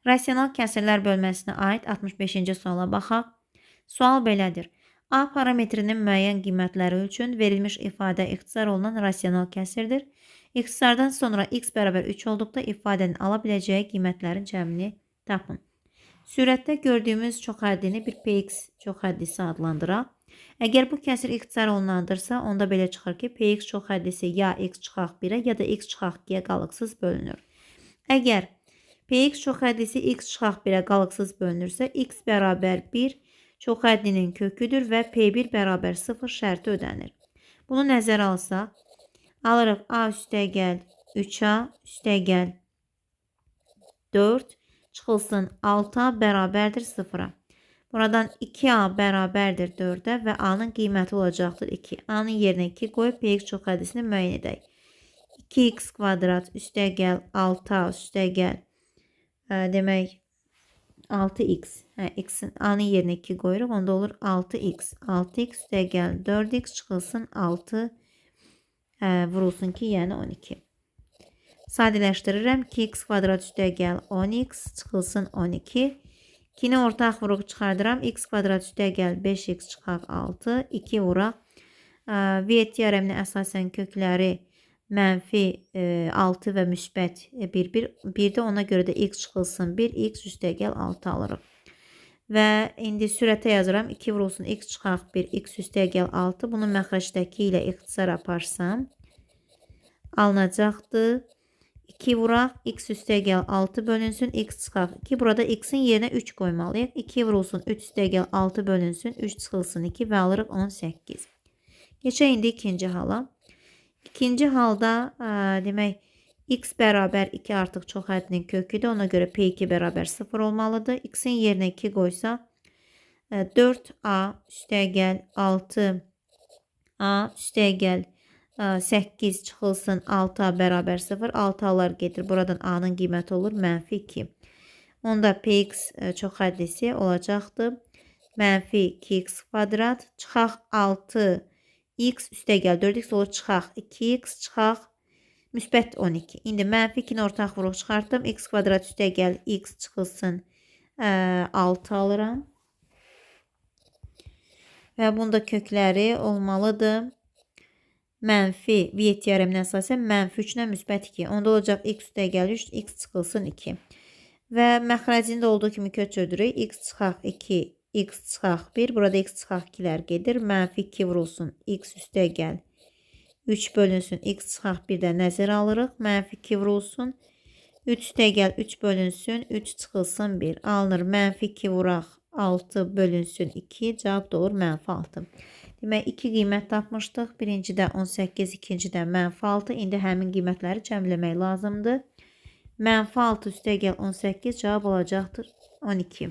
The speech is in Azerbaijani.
Rasional kəsirlər bölməsinə aid 65-ci suala baxaq. Sual belədir. A parametrinin müəyyən qiymətləri üçün verilmiş ifadə ixtisar olunan rasional kəsirdir. İxtisardan sonra x bərabər 3 olduqda ifadənin ala biləcəyi qiymətlərin cəmini tapın. Sürətdə gördüyümüz çoxhəddini bir px çoxhəddisi adlandıraq. Əgər bu kəsir ixtisar olunandırsa, onda belə çıxır ki, px çoxhəddisi ya x çıxaq 1-ə ya da x çıxaq 2-yə qalıqsız bölünür. Əgər px çoxhəddisi x çıxaq 1-ə qalıqsız bölünürsə, x bərabər 1 çoxhəddinin köküdür və p1 bərabər 0 şərti ödənir. Bunu nəzərə alsaq, alırıq a üstəgəl 3a üstəgəl 4 çıxılsın 6a bərabərdir 0-a. Buradan 2a bərabərdir 4-ə və a-nın qiyməti olacaqdır 2. A-nın yerinə 2 qoyub px çoxhəddisini müəyyən edək. 2x kvadrat üstəgəl 6a üstəgəl demək 6x. X-in a-nın yerinə 2 qoyuruq. Onda olur 6x. 6x üstəgəl 4x çıxılsın 6 vurulsun ki, yəni 12. Sadələşdirirəm. 2x kvadrat üstəgəl 10x çıxılsın 12. 2-ni ortaq vuruq çıxardıram. X kvadrat üstəgəl 5x çıxaq 6. 2 vuraq. Viet teoreminin əsasən kökləri mənfi 6 və müsbət 1. Bir də ona görə də x çıxılsın 1. X üstəgəl 6 alırıq. Və indi sürətə yazıram. 2 vurulsun x çıxaq 1. X üstəgəl 6. Bunu məxrəcdəki ilə ixtisar aparsam alınacaqdır. 2 vuraq, x üstəgəl 6 bölünsün, x çıxaq 2. Burada x-in yerinə 3 qoymalıyıq. 2 vurulsun 3 üstəgəl 6 bölünsün, 3 çıxılsın 2 və alırıq 18. Keçək indi ikinci hala. İkinci halda demək x bərabər 2 artıq çoxhəddinin köküdür. Ona görə p2 bərabər 0 olmalıdır. X-in yerinə 2 qoysaq 4a üstəgəl 6a üstəgəl 8 çıxılsın 6a bərabər 0. 6a'lar gedir. Buradan a-nın qiyməti olur mənfi 2. Onda px çoxhəddisi olacaqdır. Mənfi 2x kvadrat çıxaq 6x üstəgəl 4x olur çıxaq 2x çıxaq müsbət 12. İndi mənfi 2-ni ortaq vuruq çıxartdım. X kvadrat üstəgəl x çıxılsın 6 alıram. Və bunda kökləri olmalıdır. Mənfi Viet teoreminə əsasən mənfi 3-lə müsbət 2. Onda olacaq x üstəgəl 3, x çıxılsın 2. Və məxrəcində olduğu kimi köçürdürük. X çıxaq 2, x çıxaq 1. Burada x çıxaq 2-lər gedir. Mənfi 2 vurulsun x üstəgəl 3 bölünsün. X çıxaq 1 də nəzərə alırıq. Mənfi 2 vurulsun. 3 üstəgəl 3 bölünsün. 3 çıxılsın 1. Alınır. Mənfi 2 vuraq 6 bölünsün 2. Cavab da olur mənfi 6. Demək, 2 qiymət tapmışdıq. Birincidə 18, ikincidə mənfi 6. İndi həmin qiymətləri cəmləmək lazımdır. Mənfi 6 üstəgəl 18 cavab olacaqdır 12.